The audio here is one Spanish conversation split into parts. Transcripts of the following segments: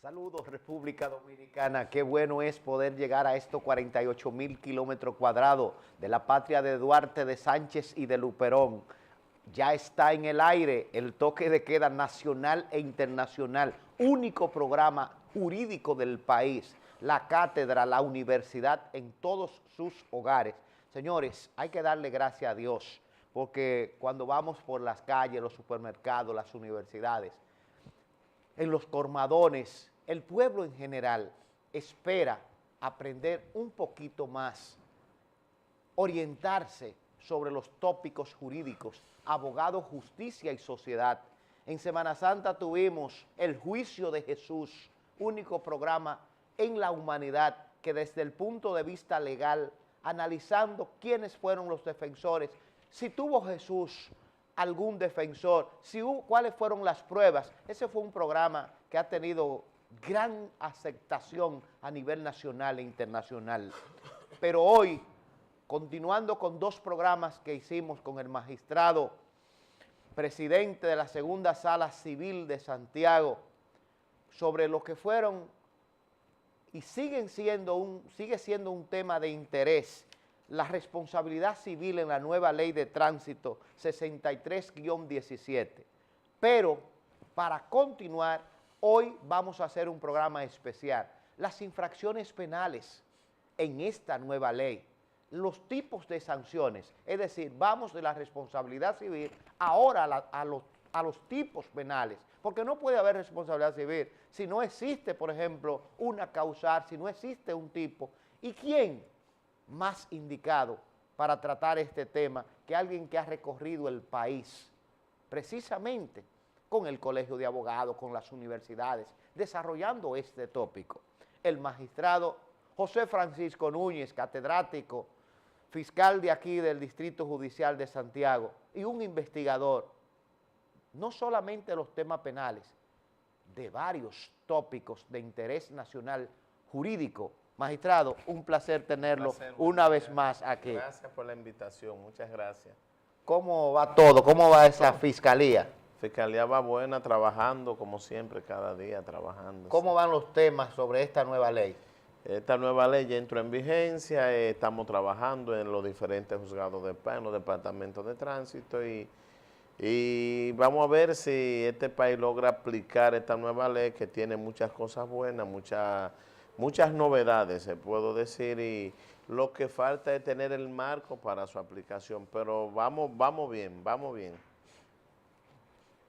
Saludos, República Dominicana. Qué bueno es poder llegar a estos 48,000 kilómetros cuadrados de la patria de Duarte, de Sánchez y de Luperón. Ya está en el aire el toque de queda nacional e internacional, único programa jurídico del país, la cátedra, la universidad en todos sus hogares. Señores, hay que darle gracias a Dios, porque cuando vamos por las calles, los supermercados, las universidades, en los colmadones, el pueblo en general espera aprender un poquito más, orientarse sobre los tópicos jurídicos, abogado, justicia y sociedad. En Semana Santa tuvimos el juicio de Jesús, único programa en la humanidad que desde el punto de vista legal, analizando quiénes fueron los defensores, si tuvo Jesús algún defensor, cuáles fueron las pruebas. Ese fue un programa que ha tenido gran aceptación a nivel nacional e internacional. Pero hoy, continuando con dos programas que hicimos con el magistrado presidente de la Segunda Sala Civil de Santiago, sobre lo que fueron y sigue siendo un tema de interés, la responsabilidad civil en la nueva ley de tránsito 63-17. Pero para continuar, hoy vamos a hacer un programa especial, las infracciones penales en esta nueva ley, los tipos de sanciones, es decir, vamos de la responsabilidad civil ahora a los tipos penales, porque no puede haber responsabilidad civil si no existe, por ejemplo, una causal, si no existe un tipo. ¿Y quién más indicado para tratar este tema que alguien que ha recorrido el país, precisamente con el Colegio de Abogados, con las universidades, desarrollando este tópico? El magistrado José Francisco Núñez, catedrático, fiscal de aquí del Distrito Judicial de Santiago y un investigador, no solamente de los temas penales, de varios tópicos de interés nacional jurídico. Magistrado, un placer tenerlo una vez más aquí. Gracias por la invitación, muchas gracias. ¿Cómo va todo? ¿Cómo va esa fiscalía? Fiscalía va buena, trabajando como siempre, cada día trabajando. ¿Cómo van los temas sobre esta nueva ley? Esta nueva ley ya entró en vigencia, estamos trabajando en los diferentes juzgados de paz, en los departamentos de tránsito y vamos a ver si este país logra aplicar esta nueva ley que tiene muchas cosas buenas, muchas novedades, se puedo decir, y lo que falta es tener el marco para su aplicación, pero vamos bien, vamos bien.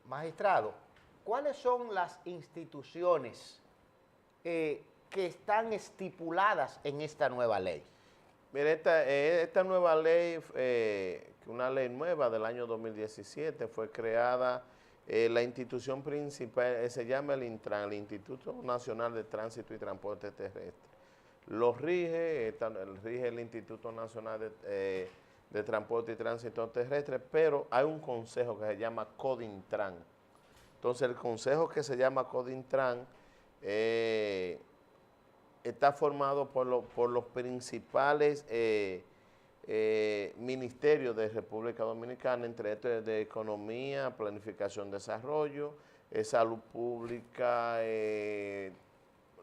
Magistrado, ¿cuáles son las instituciones que están estipuladas en esta nueva ley? Mire, esta nueva ley, una ley nueva del año 2017, fue creada, la institución principal se llama el INTRAN, el Instituto Nacional de Tránsito y Transporte Terrestre. Lo rige el Instituto Nacional de Transporte y Tránsito Terrestre, pero hay un consejo que se llama CODINTRAN. Entonces, el consejo que se llama CODINTRAN está formado por los principales ministerios de República Dominicana, entre estos de Economía, Planificación, Desarrollo, Salud Pública,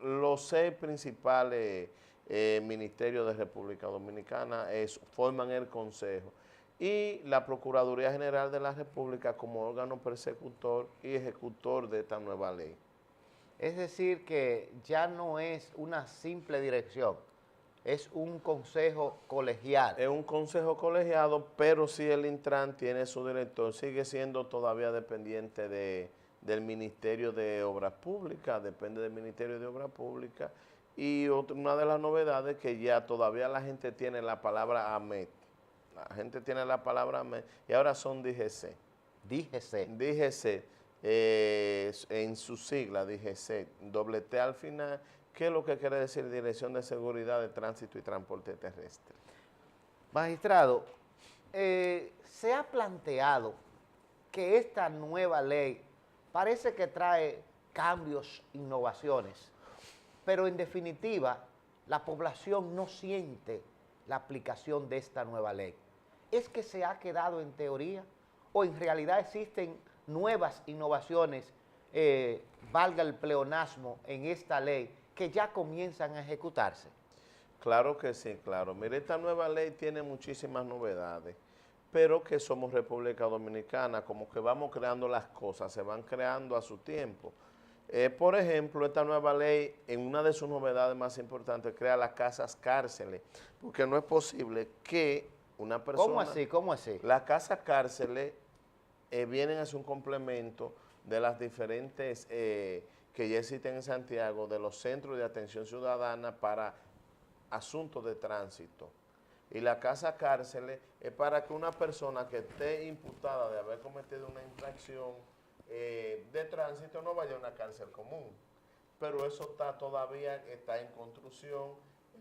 los 6 principales ministerios de República Dominicana forman el Consejo, y la Procuraduría General de la República como órgano persecutor y ejecutor de esta nueva ley. Es decir, que ya no es una simple dirección, es un consejo colegial. Es un consejo colegiado, pero sí el Intran tiene su director, sigue siendo todavía dependiente del Ministerio de Obras Públicas, depende del Ministerio de Obras Públicas, y una de las novedades es que ya todavía la gente tiene la palabra AMET, y ahora son DGC. DGC. En su sigla, DGC, doble T al final, ¿qué es lo que quiere decir Dirección de Seguridad de Tránsito y Transporte Terrestre? Magistrado, se ha planteado que esta nueva ley parece que trae cambios, innovaciones, pero en definitiva la población no siente la aplicación de esta nueva ley. ¿Es que se ha quedado en teoría o en realidad existen nuevas innovaciones valga el pleonasmo, en esta ley que ya comienzan a ejecutarse? Claro que sí, claro. Mire, esta nueva ley tiene muchísimas novedades, pero que somos República Dominicana, como que vamos creando las cosas, se van creando a su tiempo. Por ejemplo, esta nueva ley, en una de sus novedades más importantes, crea las casas cárceles, porque no es posible que una persona... ¿Cómo así? ¿Cómo así? Las casas cárceles vienen a ser un complemento de las diferentes que ya existen en Santiago, de los centros de atención ciudadana para asuntos de tránsito. Y la casa cárceles es para que una persona que esté imputada de haber cometido una infracción de tránsito no vaya a una cárcel común. Pero eso todavía está en construcción.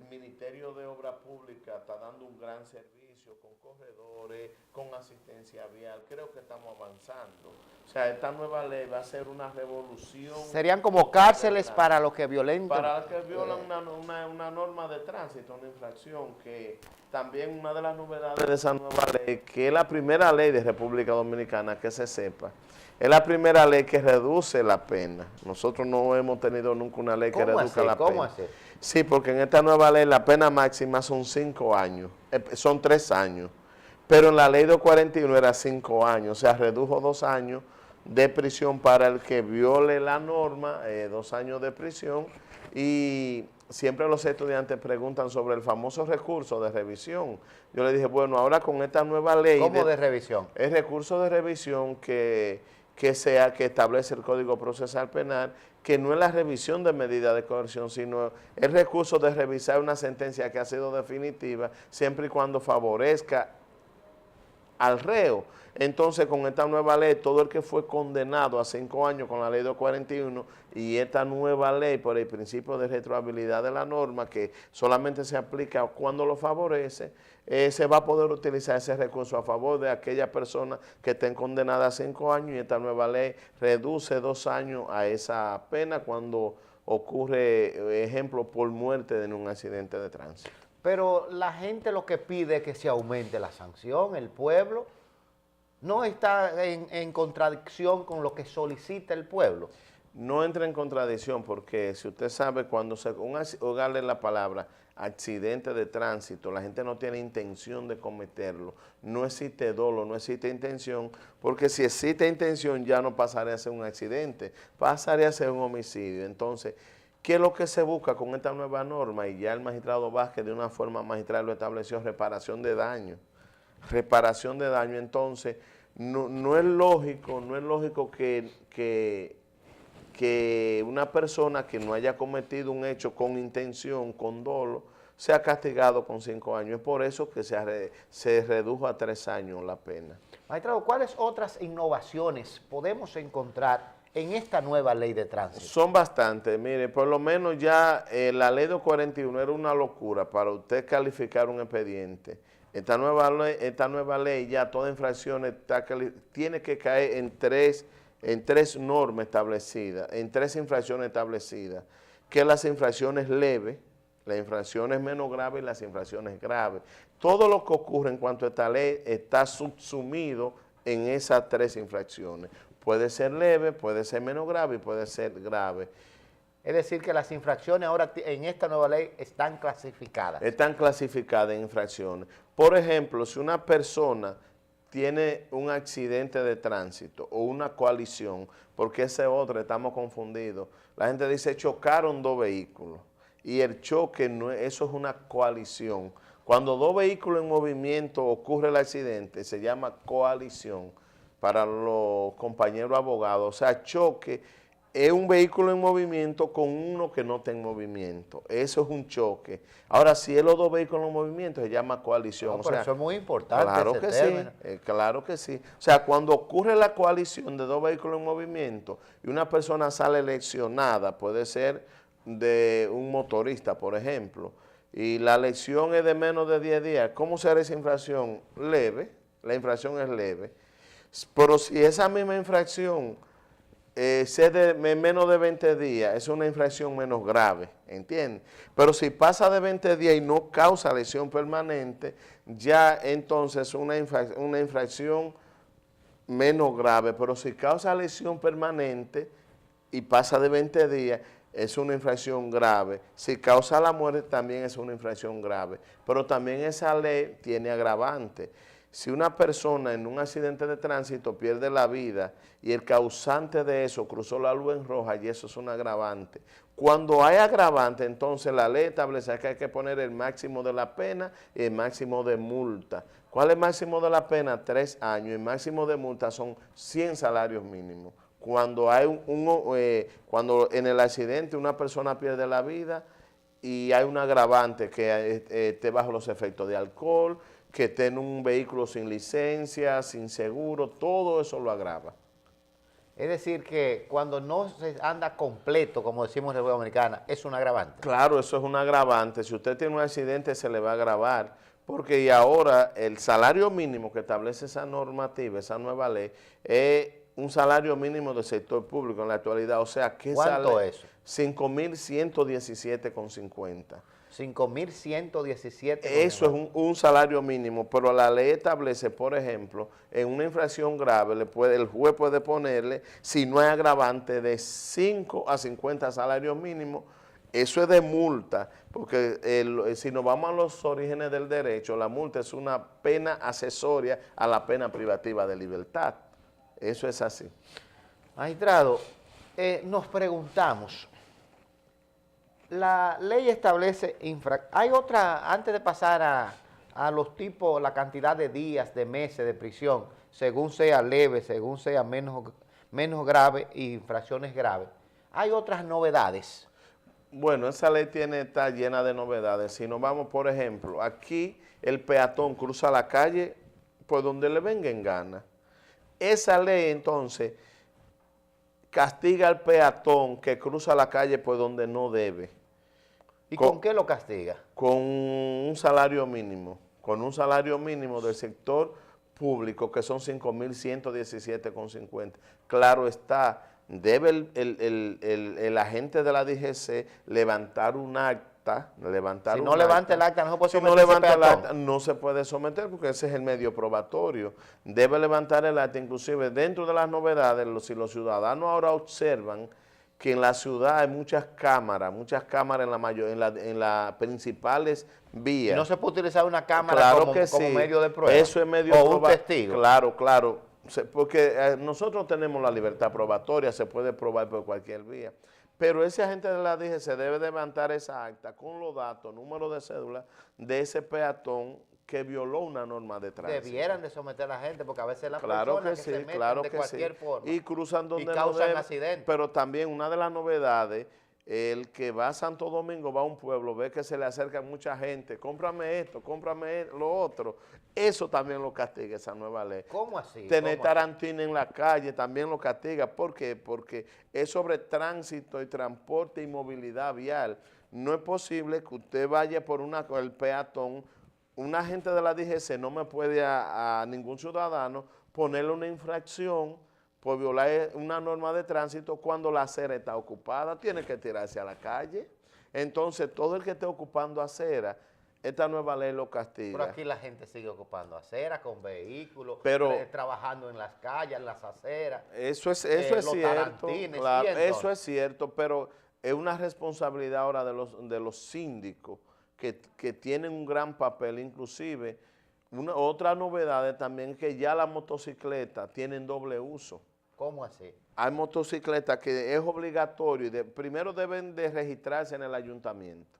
El Ministerio de Obras Públicas está dando un gran servicio con corredores, con asistencia vial. Creo que estamos avanzando. O sea, esta nueva ley va a ser una revolución. Serían como cárceles para los que violentan. Para los que violan una norma de tránsito, una infracción, que también una de las novedades de esa nueva ley, que es la primera ley de República Dominicana, que se sepa, es la primera ley que reduce la pena. Nosotros no hemos tenido nunca una ley que reduzca la pena. ¿Cómo así? Sí, porque en esta nueva ley la pena máxima son 5 años, son 3 años, pero en la ley 241 era 5 años, o sea, redujo 2 años de prisión para el que viole la norma, 2 años de prisión, y siempre los estudiantes preguntan sobre el famoso recurso de revisión. Yo le dije, bueno, ahora con esta nueva ley... ¿Cómo de revisión? El recurso de revisión que establece el Código Procesal Penal, que no es la revisión de medidas de coerción, sino el recurso de revisar una sentencia que ha sido definitiva, siempre y cuando favorezca al reo. Entonces, con esta nueva ley, todo el que fue condenado a 5 años con la ley 241 y esta nueva ley por el principio de retrohabilidad de la norma, que solamente se aplica cuando lo favorece, se va a poder utilizar ese recurso a favor de aquellas personas que estén condenadas a 5 años, y esta nueva ley reduce 2 años a esa pena cuando ocurre, ejemplo, por muerte en un accidente de tránsito. Pero la gente lo que pide es que se aumente la sanción, el pueblo. ¿No está en contradicción con lo que solicita el pueblo? No entra en contradicción, porque si usted sabe, cuando oigarle la palabra accidente de tránsito, la gente no tiene intención de cometerlo, no existe dolo, no existe intención, porque si existe intención ya no pasaría a ser un accidente, pasaría a ser un homicidio. Entonces, ¿qué es lo que se busca con esta nueva norma? Y ya el magistrado Vázquez de una forma magistral lo estableció: reparación de daño. Reparación de daño. Entonces, no es lógico que una persona que no haya cometido un hecho con intención, con dolo, sea castigado con 5 años. Es por eso que se redujo a 3 años la pena. Magistrado, ¿cuáles otras innovaciones podemos encontrar en esta nueva ley de tránsito? Son bastantes. Mire, por lo menos ya la ley 241 era una locura para usted calificar un expediente. Esta nueva ley ya toda infracción tiene que caer en tres normas establecidas, en 3 infracciones establecidas, que las infracciones leves, las infracciones menos graves y las infracciones graves. Todo lo que ocurre en cuanto a esta ley está subsumido en esas 3 infracciones. Puede ser leve, puede ser menos grave y puede ser grave. Es decir, que las infracciones ahora en esta nueva ley están clasificadas. Están clasificadas en infracciones. Por ejemplo, si una persona tiene un accidente de tránsito o una colisión, porque ese otro, estamos confundidos. La gente dice chocaron 2 vehículos y el choque, no, eso es una colisión. Cuando 2 vehículos en movimiento ocurre el accidente, se llama colisión para los compañeros abogados. O sea, choque es un vehículo en movimiento con uno que no está en movimiento. Eso es un choque. Ahora, si es los 2 vehículos en movimiento, se llama colisión. No, o pero sea, eso es muy importante. Claro que sí, claro que sí. O sea, cuando ocurre la colisión de 2 vehículos en movimiento y una persona sale lesionada, puede ser de un motorista, por ejemplo, y la lesión es de menos de 10 días, ¿cómo será esa infracción? Leve, la infracción es leve. Pero si esa misma infracción de menos de 20 días, es una infracción menos grave, ¿entiendes? Pero si pasa de 20 días y no causa lesión permanente, ya entonces una infracción menos grave. Pero si causa lesión permanente, y pasa de 20 días, es una infracción grave. Si causa la muerte, también es una infracción grave. Pero también esa ley tiene agravante. Si una persona en un accidente de tránsito pierde la vida y el causante de eso cruzó la luz en roja, y eso es un agravante. Cuando hay agravante, entonces la ley establece que hay que poner el máximo de la pena y el máximo de multa. ¿Cuál es el máximo de la pena? 3 años. El máximo de multa son 100 salarios mínimos. Cuando hay cuando en el accidente una persona pierde la vida y hay un agravante que esté bajo los efectos de alcohol, que esté en un vehículo sin licencia, sin seguro, todo eso lo agrava. Es decir, que cuando no se anda completo, como decimos en República Dominicana, es un agravante. Claro, eso es un agravante. Si usted tiene un accidente, se le va a agravar. Porque y ahora el salario mínimo que establece esa normativa, esa nueva ley, es un salario mínimo del sector público en la actualidad. O sea, ¿qué ¿Cuánto es eso? 5.117,50. 5.117. Eso es un salario mínimo, pero la ley establece, por ejemplo, en una infracción grave, el juez puede ponerle, si no hay agravante, de 5 a 50 salarios mínimos. Eso es de multa, porque si nos vamos a los orígenes del derecho, la multa es una pena accesoria a la pena privativa de libertad. Eso es así. Magistrado, nos preguntamos, la ley establece hay otra, antes de pasar a los tipos, la cantidad de días, de meses de prisión, según sea leve, según sea menos grave y infracciones graves, hay otras novedades. Bueno, esa ley está llena de novedades. Si nos vamos, por ejemplo, aquí el peatón cruza la calle por donde le venga en gana. Esa ley, entonces, castiga al peatón que cruza la calle por donde no debe. ¿Y con qué lo castiga? Con un salario mínimo, del sector público, que son 5.117,50. Claro está, debe el agente de la DGC levantar un acta, Si no levanta el acta, no se puede si someter. no levanta el acta, no se puede someter, porque ese es el medio probatorio. Debe levantar el acta, inclusive dentro de las novedades, si los ciudadanos ahora observan que en la ciudad hay muchas cámaras en las principales vías. Y no se puede utilizar una cámara Claro como sí. medio de prueba. Eso es medio o un testigo. Claro, claro. Porque nosotros tenemos la libertad probatoria, se puede probar por cualquier vía. Pero ese agente de la DGC debe levantar esa acta con los datos, número de cédula de ese peatón que violó una norma de tránsito. Debieran de someter a la gente, porque a veces las Claro personas que que sí, se meten claro de que cualquier sí. forma Y cruzan donde y no causan deben. accidentes. Pero también una de las novedades, el que va a Santo Domingo, va a un pueblo, ve que se le acerca mucha gente, cómprame esto, cómprame lo otro. Eso también lo castiga esa nueva ley. ¿Cómo así? Tener tarantina en la calle también lo castiga. ¿Por qué? Porque es sobre tránsito y transporte y movilidad vial. No es posible que usted vaya por el peatón. Un agente de la DGC no me puede a ningún ciudadano ponerle una infracción por violar una norma de tránsito cuando la acera está ocupada. Tiene que tirarse a la calle. Entonces, todo el que esté ocupando acera, esta nueva ley lo castiga. Pero aquí la gente sigue ocupando aceras con vehículos, trabajando en las calles, en las aceras. Eso es cierto, claro, eso es cierto, pero es una responsabilidad ahora de los síndicos que tienen un gran papel. Inclusive, otra novedad es también que ya las motocicletas tienen doble uso. ¿Cómo así? Hay motocicletas que es obligatorio, primero deben de registrarse en el ayuntamiento.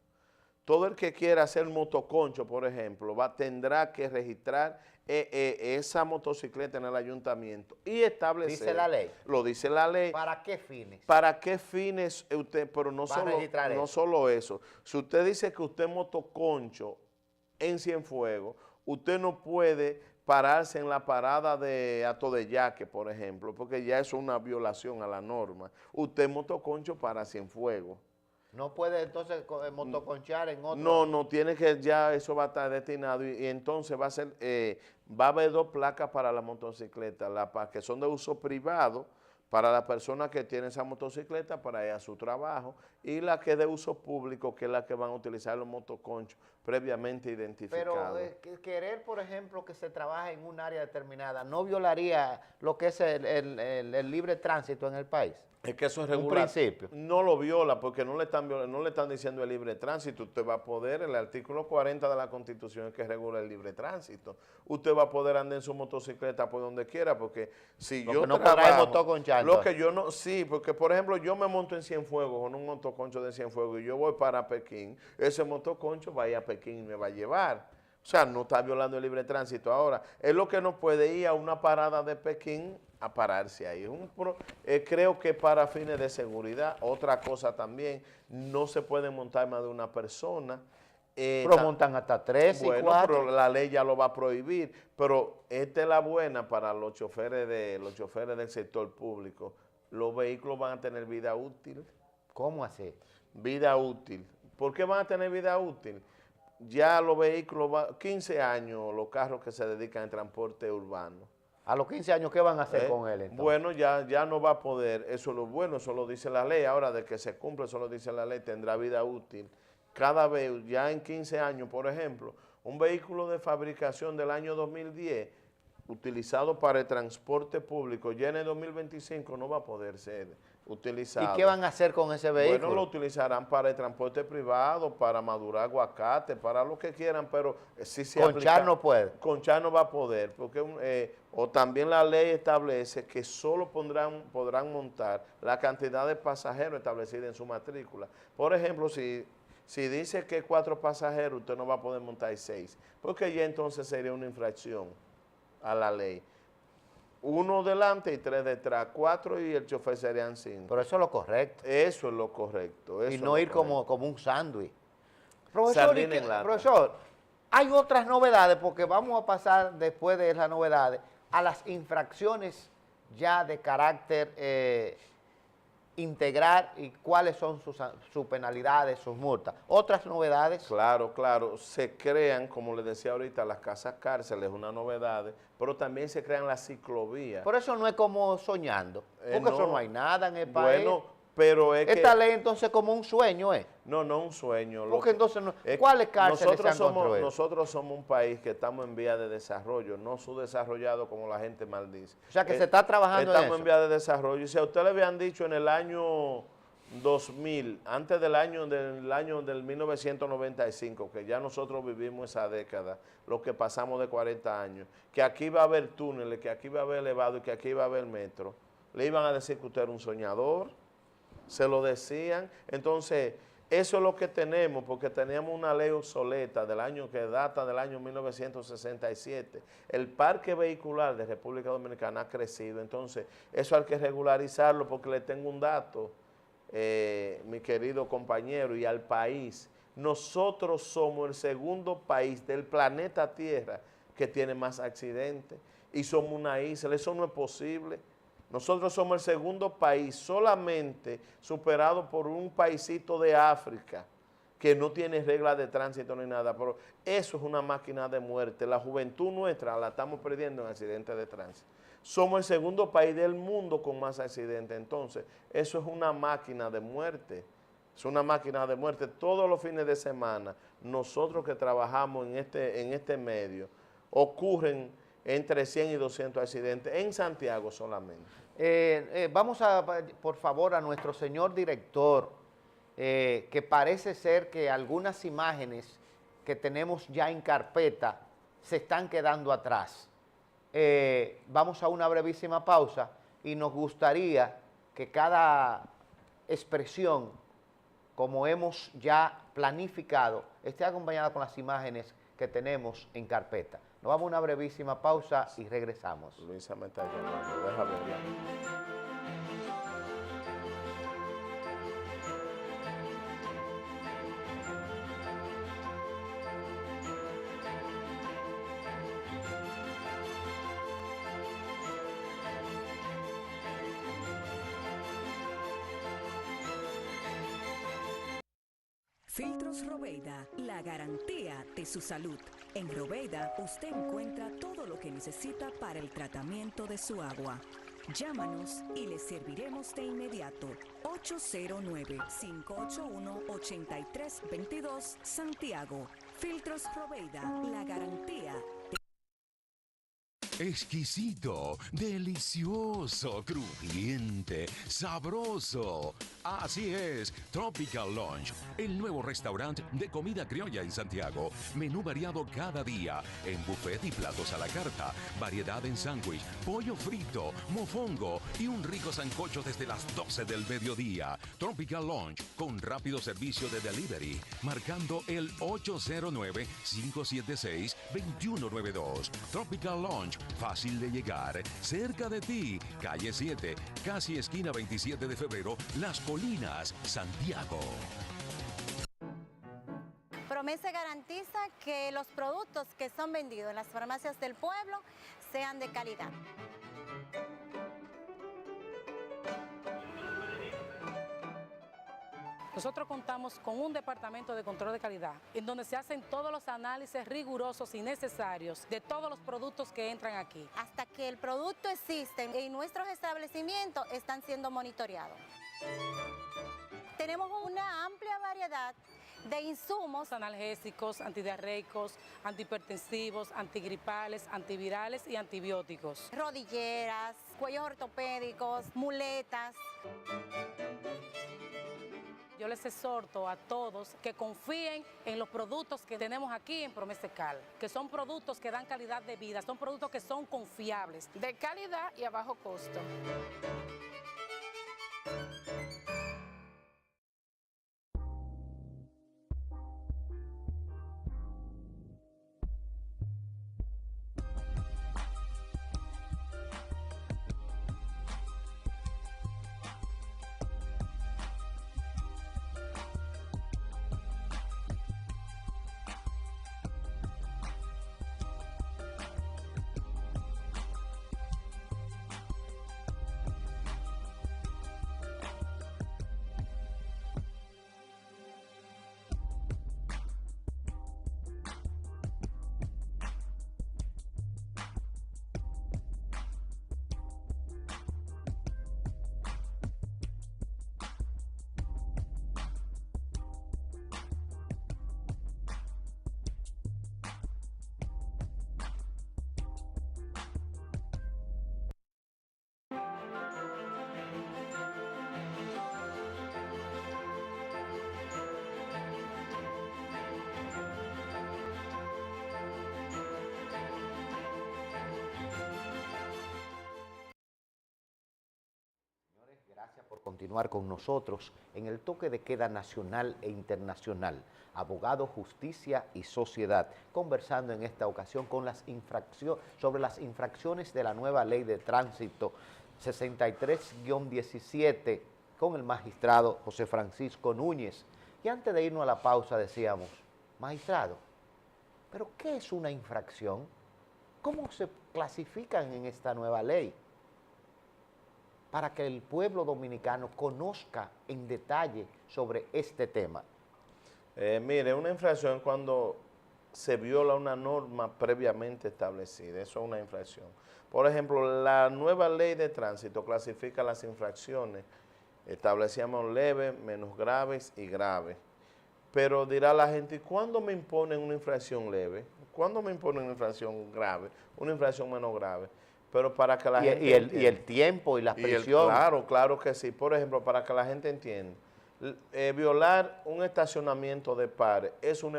Todo el que quiera hacer motoconcho, por ejemplo, tendrá que registrar esa motocicleta en el ayuntamiento y establecer. ¿Dice la ley? Lo dice la ley. ¿Para qué fines? ¿Para qué fines usted? Pero no solo eso. Si usted dice que usted es motoconcho en Cienfuegos, usted no puede pararse en la parada de Hato de Yaque, por ejemplo, porque ya es una violación a la norma. Usted es motoconcho para Cienfuegos. ¿No puede entonces motoconchar en otro? No, tiene que, ya eso va a estar destinado y entonces va a haber 2 placas para la motocicleta, que son de uso privado para la persona que tiene esa motocicleta para ir a su trabajo, y la que es de uso público, que es la que van a utilizar los motoconchos previamente identificados. Pero querer, por ejemplo, que se trabaje en un área determinada, ¿no violaría lo que es el libre tránsito en el país? Es que eso es Un regular. principio. No lo viola porque no le están diciendo el libre tránsito. Usted va a poder, el artículo 40 de la Constitución es que regula el libre tránsito. Usted va a poder andar en su motocicleta por donde quiera porque si Lo yo que no podrá es trabajo, motoconchar, lo entonces. que yo no, sí, porque por ejemplo yo me monto en Cienfuegos con un motoconcho de Cienfuegos y yo voy para Pekín, ese motoconcho va a ir a Pekín y me va a llevar. O sea, no está violando el libre tránsito ahora. Es lo que no puede ir a una parada de Pekín a pararse ahí. Creo que para fines de seguridad, otra cosa también, no se puede montar más de una persona. Pero montan hasta 3 y Bueno, 4. pero la ley ya lo va a prohibir, pero esta es la buena para los choferes del sector público. Los vehículos van a tener vida útil. ¿Cómo así? Vida útil. ¿Por qué van a tener vida útil? Ya los vehículos, 15 años los carros que se dedican al transporte urbano. A los 15 años, ¿qué van a hacer con él entonces? Bueno, ya no va a poder, eso es lo bueno, eso lo dice la ley, ahora de que se cumple, eso lo dice la ley, tendrá vida útil. Cada vez, ya en 15 años, por ejemplo, un vehículo de fabricación del año 2010, utilizado para el transporte público, ya en el 2025 no va a poder ser utilizado. ¿Y qué van a hacer con ese vehículo? Bueno, lo utilizarán para el transporte privado, para madurar aguacate, para lo que quieran, pero sí se aplica. Conchar no puede. Conchar no va a poder, porque o también la ley establece que solo podrán montar la cantidad de pasajeros establecida en su matrícula. Por ejemplo, si dice que 4 pasajeros, usted no va a poder montar 6, porque ya entonces sería una infracción a la ley. 1 delante y 3 detrás, 4 y el chofer serían 5. Pero eso es lo correcto. Eso es lo correcto. Y no ir como un sándwich. Profesor, Sardina en lata. profesor, hay otras novedades, porque vamos a pasar después de esas novedades a las infracciones ya de carácter integral y cuáles son sus penalidades, sus multas. Otras novedades. Claro, claro. Se crean, como les decía ahorita, las casas cárceles, una novedad, pero también se crean las ciclovías. Por eso no es como soñando, porque No. eso no hay nada en el país. Bueno, pero es Esta que... ley entonces como un sueño, ¿eh? No, un sueño. Porque entonces, ¿cuáles cárceles se han construido? Nosotros somos un país que estamos en vía de desarrollo, no subdesarrollado como la gente maldice. O sea, que se está trabajando en eso. Estamos en vía de desarrollo. Y si a usted le habían dicho en el año 2000, antes del año del 1995, que ya nosotros vivimos esa década, lo que pasamos de 40 años, que aquí va a haber túneles, que aquí va a haber elevado y que aquí va a haber metro, le iban a decir que usted era un soñador, se lo decían. Entonces, eso es lo que tenemos, porque teníamos una ley obsoleta del año que data del año 1967. El parque vehicular de República Dominicana ha crecido, entonces eso hay que regularizarlo, porque le tengo un dato, mi querido compañero, y al país. Nosotros somos el segundo país del planeta Tierra que tiene más accidentes y somos una isla. Eso no es posible. Nosotros somos el segundo país solamente superado por un paisito de África que no tiene reglas de tránsito ni nada, pero eso es una máquina de muerte. La juventud nuestra la estamos perdiendo en accidentes de tránsito. Somos el segundo país del mundo con más accidentes, entonces eso es una máquina de muerte. Es una máquina de muerte. Todos los fines de semana, nosotros que trabajamos en este medio, ocurren entre 100 y 200 accidentes en Santiago solamente. Vamos por favor, a nuestro señor director, que parece ser que algunas imágenes que tenemos ya en carpeta se están quedando atrás. Vamos a una brevísima pausa y nos gustaría que cada expresión, como hemos ya planificado, esté acompañada con las imágenes que tenemos en carpeta. Nos vamos a una brevísima pausa y regresamos. Luisa me está llamando, déjame ver. Filtros Robeida, la garantía de su salud. En Robeida usted encuentra todo lo que necesita para el tratamiento de su agua. Llámanos y le serviremos de inmediato. 809-581-8322 Santiago. Filtros Robeida, la garantía de... Exquisito, delicioso, crujiente, sabroso. Así es, Tropical Lunch, el nuevo restaurante de comida criolla en Santiago. Menú variado cada día, en buffet y platos a la carta, variedad en sándwich, pollo frito, mofongo y un rico sancocho desde las 12 del mediodía. Tropical Lunch, con rápido servicio de delivery, marcando el 809-576-2192. Tropical Lunch, fácil de llegar, cerca de ti, calle 7, casi esquina 27 de febrero, Las Colinas, Santiago. Promese garantiza que los productos que son vendidos en las farmacias del pueblo sean de calidad. Nosotros contamos con un departamento de control de calidad, en donde se hacen todos los análisis rigurosos y necesarios de todos los productos que entran aquí. Hasta que el producto existe en nuestros establecimientos están siendo monitoreados. Tenemos una amplia variedad de insumos Analgésicos, antidiarreicos, antihipertensivos, antigripales, antivirales y antibióticos. rodilleras, cuellos ortopédicos, muletas. Yo les exhorto a todos que confíen en los productos que tenemos aquí en Promesecal, que son productos que dan calidad de vida, son productos que son confiables, de calidad y a bajo costo. Gracias por continuar con nosotros en el toque de queda nacional e internacional. Abogado, justicia y sociedad, conversando en esta ocasión sobre las infracciones de la nueva ley de tránsito 63-17 con el magistrado José Francisco Núñez. Y antes de irnos a la pausa decíamos, magistrado, ¿pero qué es una infracción? ¿Cómo se clasifican en esta nueva ley? Para que el pueblo dominicano conozca en detalle sobre este tema. Mire, una infracción es cuando se viola una norma previamente establecida, eso es una infracción. Por ejemplo, la nueva ley de tránsito clasifica las infracciones, establecíamos leves, menos graves y graves. Pero dirá la gente, ¿cuándo me imponen una infracción leve? ¿Cuándo me imponen una infracción grave? Una infracción menos grave. Pero para que la gente entienda, y el tiempo y la presión. Claro que sí. Por ejemplo, para que la gente entienda, violar un estacionamiento de pares, eso es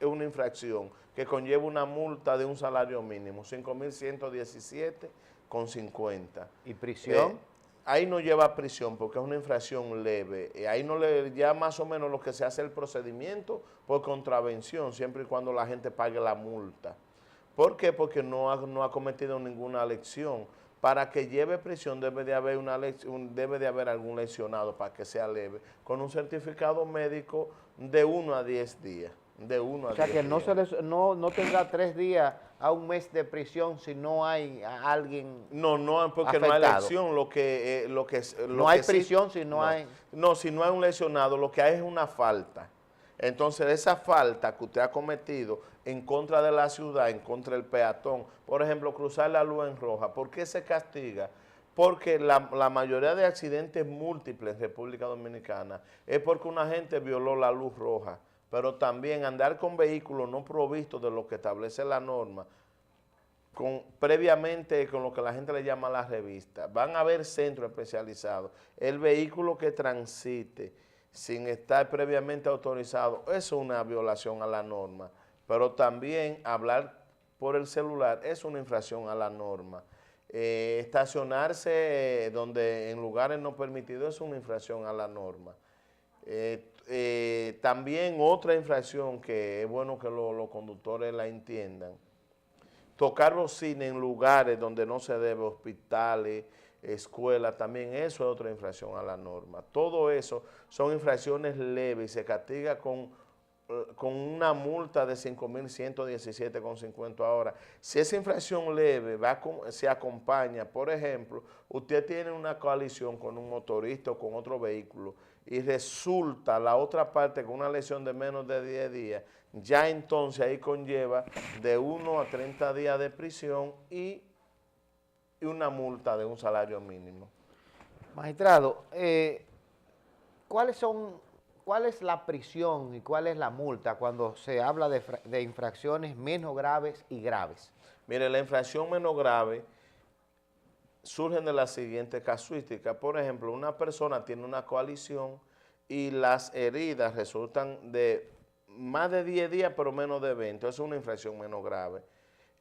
una infracción que conlleva una multa de un salario mínimo, 5.117,50. ¿Y prisión? Ahí no lleva prisión porque es una infracción leve. Ahí no le ya más o menos lo que se hace el procedimiento por contravención, siempre y cuando la gente pague la multa. ¿Por qué? Porque no ha cometido ninguna lección. Para que lleve prisión debe de haber algún lesionado para que sea leve, con un certificado médico de 1 a 10 días. De 1 a 10 días. O sea que no tendrá 3 días a un mes de prisión si no hay a alguien porque afectado. no hay lección. No hay prisión si no hay... No, si no hay un lesionado, lo que hay es una falta. Entonces, esa falta que usted ha cometido en contra de la ciudad, en contra del peatón, por ejemplo, cruzar la luz en roja, ¿por qué se castiga? Porque la mayoría de accidentes múltiples en República Dominicana es porque una gente violó la luz roja, pero también andar con vehículos no provistos de lo que establece la norma, previamente con lo que la gente le llama la revista. Van a haber centros especializados. El vehículo que transite sin estar previamente autorizado, eso es una violación a la norma, pero también hablar por el celular es una infracción a la norma. Estacionarse en lugares no permitidos es una infracción a la norma. También otra infracción que es bueno que los conductores la entiendan, tocar bocina en lugares donde no se debe, hospitales, escuelas, también eso es otra infracción a la norma. Todo eso son infracciones leves y se castiga con una multa de 5.117,50 ahora. Si esa infracción leve se acompaña, por ejemplo, usted tiene una colisión con un motorista o con otro vehículo y resulta la otra parte con una lesión de menos de 10 días, ya entonces ahí conlleva de 1 a 30 días de prisión y una multa de un salario mínimo. Magistrado, ¿cuál es la prisión y cuál es la multa cuando se habla de infracciones menos graves y graves? Mire, la infracción menos grave surgen de la siguiente casuística. Por ejemplo, una persona tiene una colisión y las heridas resultan de más de 10 días, pero menos de 20. Eso es una infracción menos grave.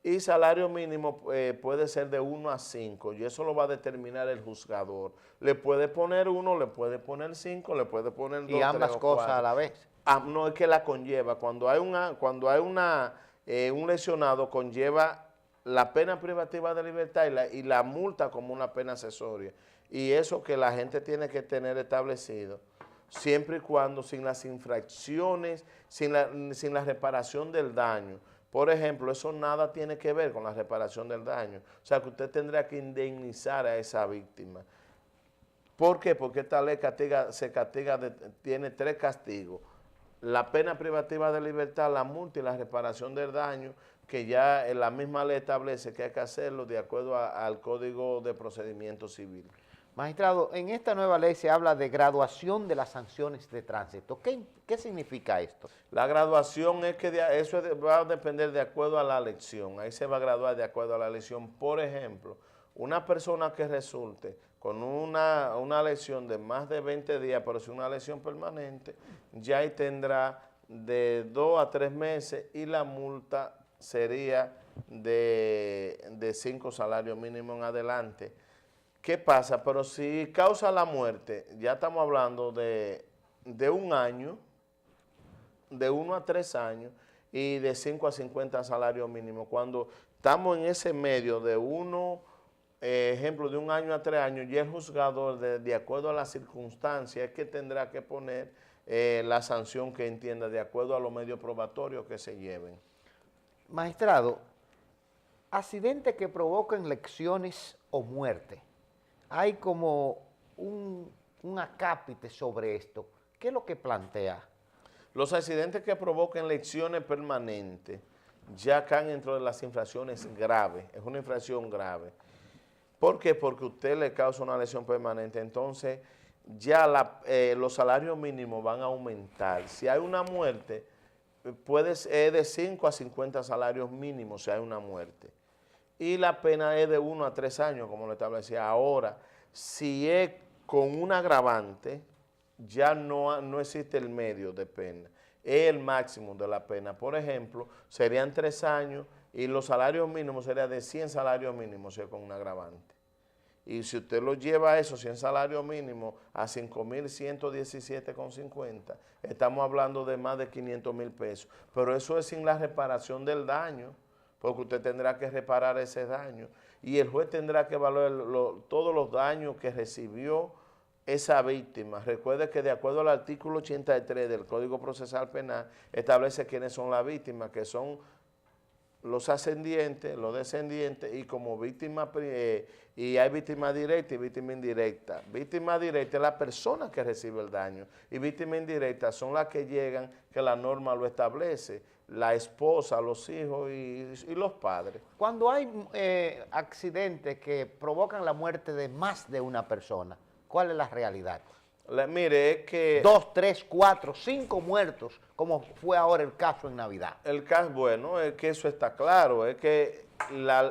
Y salario mínimo puede ser de 1 a 5, y eso lo va a determinar el juzgador. Le puede poner 1, le puede poner 5, le puede poner 2, 3 o 4. Y ambas cosas a la vez. No, es que la conlleva. Cuando hay un lesionado, conlleva la pena privativa de libertad y la multa como una pena accesoria. Y eso que la gente tiene que tener establecido, siempre y cuando sin las infracciones, sin la reparación del daño. Por ejemplo, eso nada tiene que ver con la reparación del daño. O sea, que usted tendrá que indemnizar a esa víctima. ¿Por qué? Porque esta ley tiene 3 castigos. La pena privativa de libertad, la multa y la reparación del daño, que ya en la misma ley establece que hay que hacerlo de acuerdo al Código de Procedimiento Civil. Magistrado, en esta nueva ley se habla de graduación de las sanciones de tránsito. ¿Qué significa esto? La graduación es que eso va a depender de acuerdo a la lección. Ahí se va a graduar de acuerdo a la lección. Por ejemplo, una persona que resulte con una lesión de más de 20 días, pero si una lesión permanente, ya ahí tendrá de 2 a 3 meses y la multa sería de 5 salarios mínimos en adelante. ¿Qué pasa? Pero si causa la muerte, ya estamos hablando de 1 año, de 1 a 3 años y de 5 a 50 salarios mínimos. Cuando estamos en ese medio de ejemplo, de 1 año a 3 años, ya el juzgador, de acuerdo a las circunstancias, es que tendrá que poner la sanción que entienda, de acuerdo a los medios probatorios que se lleven. Magistrado, accidentes que provocan lesiones o muerte. Hay como un acápite sobre esto. ¿Qué es lo que plantea? Los accidentes que provoquen lesiones permanentes ya caen dentro de las infracciones graves. Es una infracción grave. ¿Por qué? Porque usted le causa una lesión permanente. Entonces, ya los salarios mínimos van a aumentar. Si hay una muerte, puede ser de 5 a 50 salarios mínimos si hay una muerte. Y la pena es de 1 a 3 años, como lo establecía. Ahora, si es con un agravante, ya no existe el medio de pena. Es el máximo de la pena. Por ejemplo, serían 3 años y los salarios mínimos serían de 100 salarios mínimos si es con un agravante. Y si usted lo lleva a esos 100 salarios mínimos a 5.117,50, estamos hablando de más de 500,000 pesos. Pero eso es sin la reparación del daño, porque usted tendrá que reparar ese daño y el juez tendrá que evaluar todos los daños que recibió esa víctima. Recuerde que de acuerdo al artículo 83 del Código Procesal Penal establece quiénes son las víctimas, que son los ascendientes, los descendientes y como víctima, y hay víctima directa y víctima indirecta. Víctima directa es la persona que recibe el daño y víctima indirecta son las que llegan, que la norma lo establece, la esposa, los hijos y los padres. Cuando hay accidentes que provocan la muerte de más de una persona, ¿cuál es la realidad? Mire, es que... 2, 3, 4, 5 muertos, como fue ahora el caso en Navidad. El caso, bueno, es que eso está claro, es que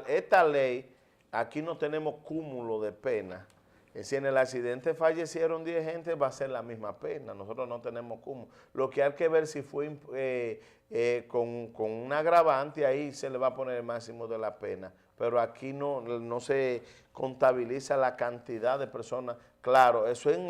esta ley, aquí no tenemos cúmulo de pena. Si en el accidente fallecieron 10 gente, va a ser la misma pena. Nosotros no tenemos cúmulo. Lo que hay que ver si fue con un agravante, ahí se le va a poner el máximo de la pena. Pero aquí no se contabiliza la cantidad de personas. Claro, eso es en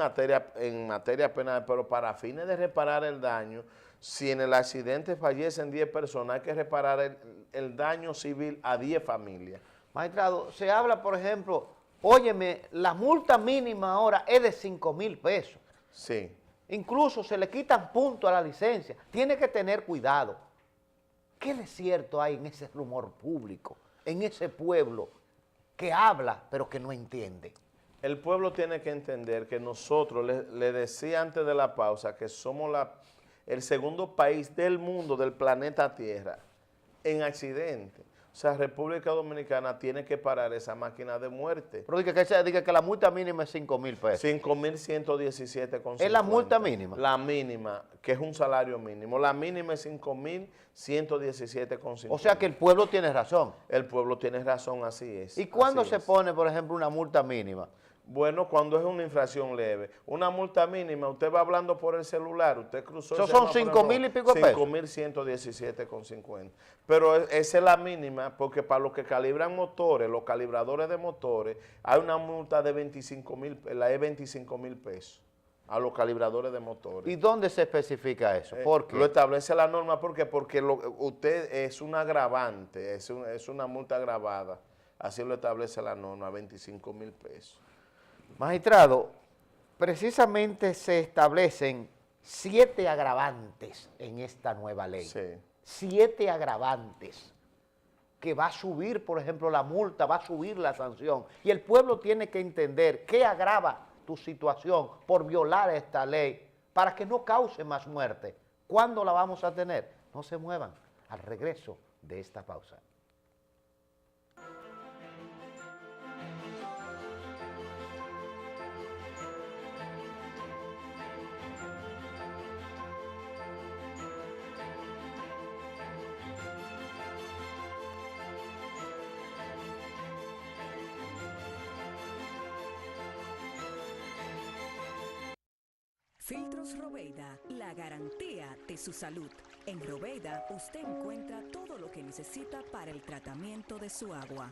materia penal, pero para fines de reparar el daño, si en el accidente fallecen 10 personas, hay que reparar el daño civil a 10 familias. Magistrado, se habla, por ejemplo, óyeme, la multa mínima ahora es de 5,000 pesos. Sí. Incluso se le quitan puntos a la licencia. Tiene que tener cuidado. ¿Qué de cierto hay en ese rumor público, en ese pueblo que habla pero que no entiende? El pueblo tiene que entender que nosotros, le decía antes de la pausa, que somos el segundo país del mundo, del planeta Tierra, en accidentes. O sea, República Dominicana tiene que parar esa máquina de muerte. Pero diga que la multa mínima es 5,000 pesos. 5.117,50. ¿Es la multa mínima? La mínima, que es un salario mínimo. La mínima es 5.117,50. O sea que el pueblo tiene razón. El pueblo tiene razón, así es. ¿Y cuándo así se es. pone, por ejemplo, una multa mínima? Bueno, cuando es una infracción leve. Una multa mínima, usted va hablando por el celular, usted cruzó... Eso son 5,000 y pico de pesos. 5.117,50. Pero esa es la mínima, porque para los que calibran motores, los calibradores de motores, hay una multa de 25,000, la es 25,000 pesos a los calibradores de motores. ¿Y dónde se especifica eso? ¿Por qué? Lo establece la norma, ¿por qué? Porque usted es un agravante, es una multa agravada. Así lo establece la norma, 25,000 pesos. Magistrado, precisamente se establecen 7 agravantes en esta nueva ley. Sí. 7 agravantes que va a subir, por ejemplo, la multa, va a subir la sanción. Y el pueblo tiene que entender qué agrava tu situación por violar esta ley para que no cause más muerte. ¿Cuándo la vamos a tener? No se muevan al regreso de esta pausa. Filtros Robeida, la garantía de su salud. En Robeida usted encuentra todo lo que necesita para el tratamiento de su agua.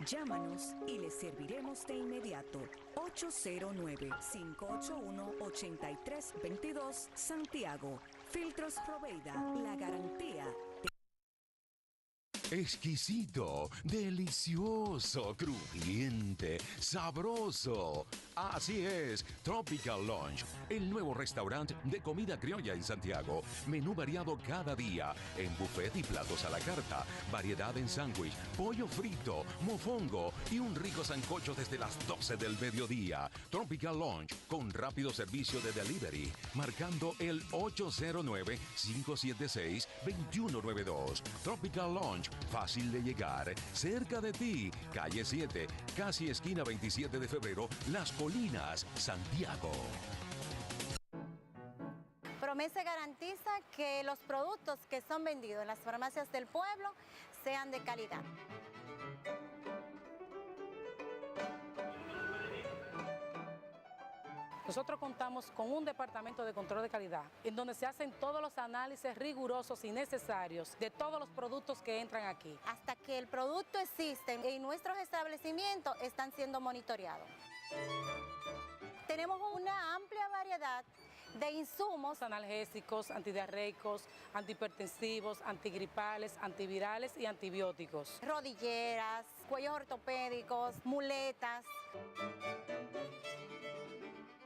Llámanos y le serviremos de inmediato. 809-581-8322 Santiago. Filtros Robeida, la garantía de... Exquisito, delicioso, crujiente, sabroso. Así es, Tropical Lunch, el nuevo restaurante de comida criolla en Santiago. Menú variado cada día, en buffet y platos a la carta, variedad en sándwich, pollo frito, mofongo y un rico sancocho desde las 12 del mediodía. Tropical Lunch, con rápido servicio de delivery, marcando el 809-576-2192. Tropical Lunch, fácil de llegar, cerca de ti, calle 7, casi esquina 27 de febrero, Las Colinas, Santiago. Promese garantiza que los productos que son vendidos en las farmacias del pueblo sean de calidad. Nosotros contamos con un departamento de control de calidad en donde se hacen todos los análisis rigurosos y necesarios de todos los productos que entran aquí. Hasta que el producto existe en nuestros establecimientos están siendo monitoreados. Tenemos una amplia variedad de insumos Analgésicos, antidiarreicos, antihipertensivos, antigripales, antivirales y antibióticos. rodilleras, cuellos ortopédicos, muletas.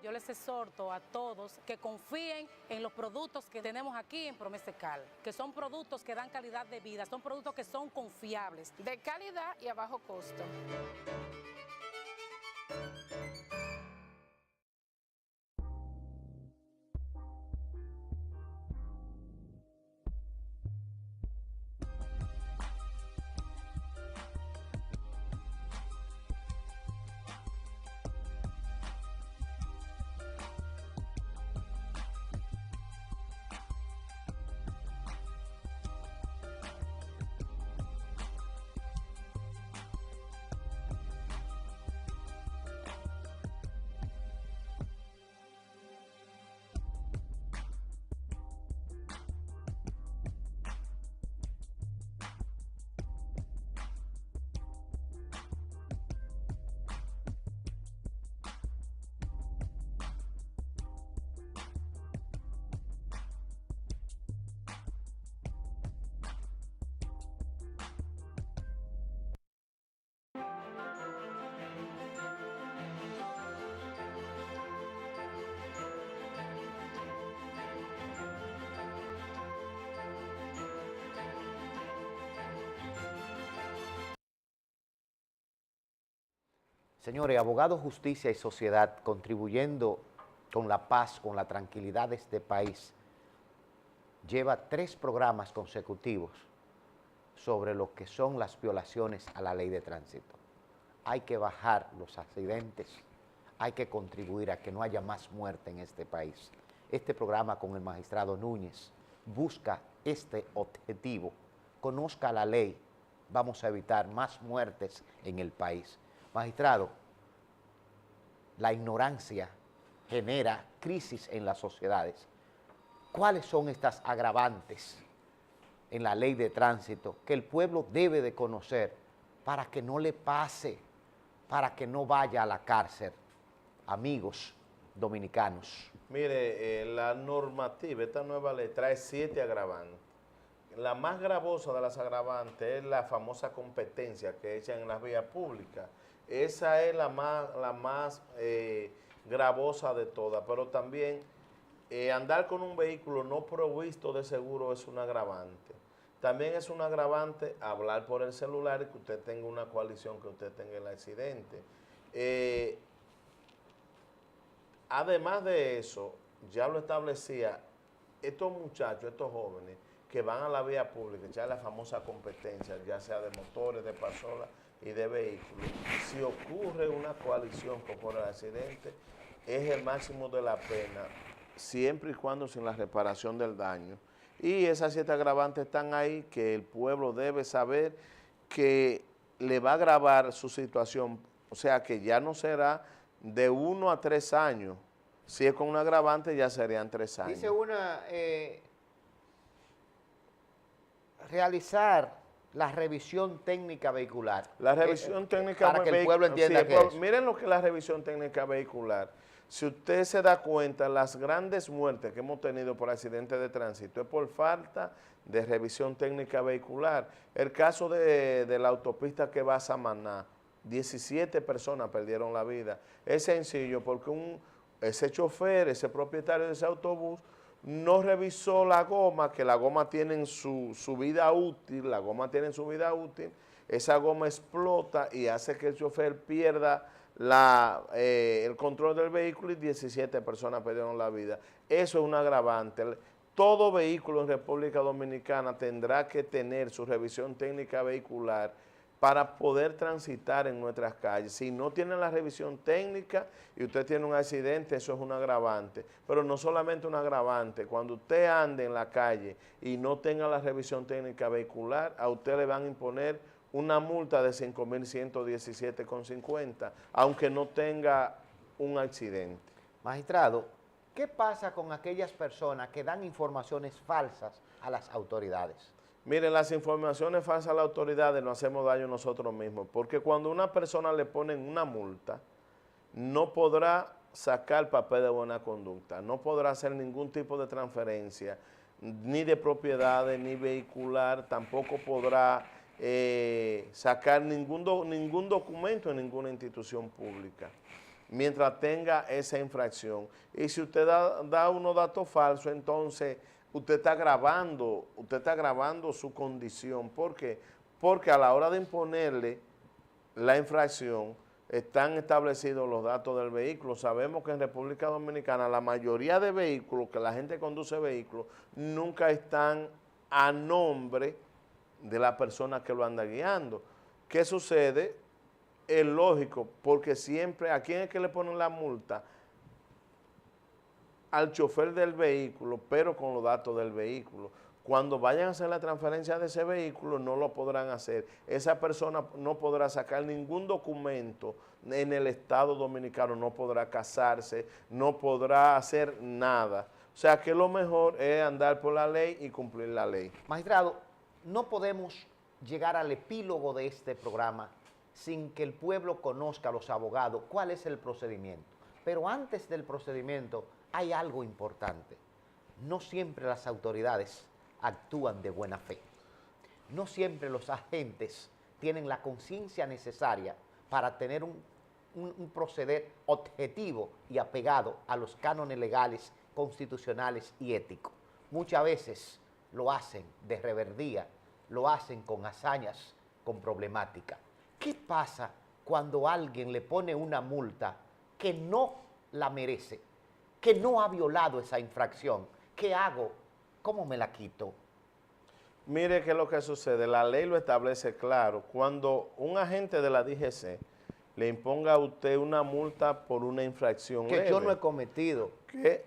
Yo les exhorto a todos que confíen en los productos que tenemos aquí en Promesecal, que son productos que dan calidad de vida, son productos que son confiables, de calidad y a bajo costo. Señores, Abogados, Justicia y Sociedad, contribuyendo con la paz, con la tranquilidad de este país, lleva 3 programas consecutivos sobre lo que son las violaciones a la ley de tránsito. Hay que bajar los accidentes, hay que contribuir a que no haya más muerte en este país. Este programa con el magistrado Núñez busca este objetivo. Conozca la ley, vamos a evitar más muertes en el país. Magistrado, la ignorancia genera crisis en las sociedades. ¿Cuáles son estas agravantes en la ley de tránsito que el pueblo debe de conocer para que no le pase, para que no vaya a la cárcel? Amigos dominicanos. Mire, la normativa, esta nueva ley trae 7 agravantes. La más gravosa de las agravantes es la famosa competencia que echan en las vías públicas. Esa es la más gravosa de todas, pero también andar con un vehículo no provisto de seguro es un agravante. También es un agravante hablar por el celular y que usted tenga una coalición, que usted tenga el accidente. Además de eso, ya lo establecía, estos muchachos, estos jóvenes que van a la vía pública, ya la famosa competencia, ya sea de motores, de pasolas y de vehículos, si ocurre una coalición por el accidente, es el máximo de la pena, siempre y cuando sin la reparación del daño. Y esas 7 agravantes están ahí, que el pueblo debe saber que le va a agravar su situación, o sea que ya no será de 1 a 3 años. Si es con un agravante, ya serían 3 años. Dice una, realizar la revisión técnica vehicular. La revisión técnica para que el pueblo entienda que es. Miren lo que es la revisión técnica vehicular. Si usted se da cuenta, las grandes muertes que hemos tenido por accidentes de tránsito es por falta de revisión técnica vehicular. El caso de la autopista que va a Samaná, 17 personas perdieron la vida. Es sencillo porque ese chofer, ese propietario de ese autobús, no revisó la goma, que la goma tiene su vida útil, esa goma explota y hace que el chofer pierda el control del vehículo y 17 personas perdieron la vida. Eso es un agravante. Todo vehículo en República Dominicana tendrá que tener su revisión técnica vehicular para poder transitar en nuestras calles. Si no tiene la revisión técnica y usted tiene un accidente, eso es un agravante. Pero no solamente un agravante, cuando usted ande en la calle y no tenga la revisión técnica vehicular, a usted le van a imponer una multa de 5.117,50, aunque no tenga un accidente. Magistrado, ¿qué pasa con aquellas personas que dan informaciones falsas a las autoridades? Miren, las informaciones falsas a las autoridades nos hacemos daño nosotros mismos, porque cuando a una persona le ponen una multa, no podrá sacar papel de buena conducta, no podrá hacer ningún tipo de transferencia, ni de propiedades, ni vehicular, tampoco podrá sacar ningún documento en ninguna institución pública, mientras tenga esa infracción. Y si usted da unos datos falsos, entonces usted está agravando su condición. ¿Por qué? Porque a la hora de imponerle la infracción, están establecidos los datos del vehículo. Sabemos que en República Dominicana la mayoría de vehículos, que la gente conduce vehículos, nunca están a nombre de la persona que lo anda guiando. ¿Qué sucede? Es lógico, porque siempre, ¿a quién es que le ponen la multa? Al chofer del vehículo, pero con los datos del vehículo. Cuando vayan a hacer la transferencia de ese vehículo, no lo podrán hacer. Esa persona no podrá sacar ningún documento en el Estado Dominicano, no podrá casarse, no podrá hacer nada. O sea que lo mejor es andar por la ley y cumplir la ley. Magistrado, no podemos llegar al epílogo de este programa sin que el pueblo conozca a los abogados cuál es el procedimiento. Pero antes del procedimiento hay algo importante. No siempre las autoridades actúan de buena fe. No siempre los agentes tienen la conciencia necesaria para tener un proceder objetivo y apegado a los cánones legales, constitucionales y éticos. Muchas veces lo hacen de reverdía, lo hacen con hazañas, con problemática. ¿Qué pasa cuando alguien le pone una multa que no la merece, que no ha violado esa infracción? ¿Qué hago? ¿Cómo me la quito? Mire qué es lo que sucede, la ley lo establece claro. Cuando un agente de la DGC le imponga a usted una multa por una infracción Que leve, yo no he cometido.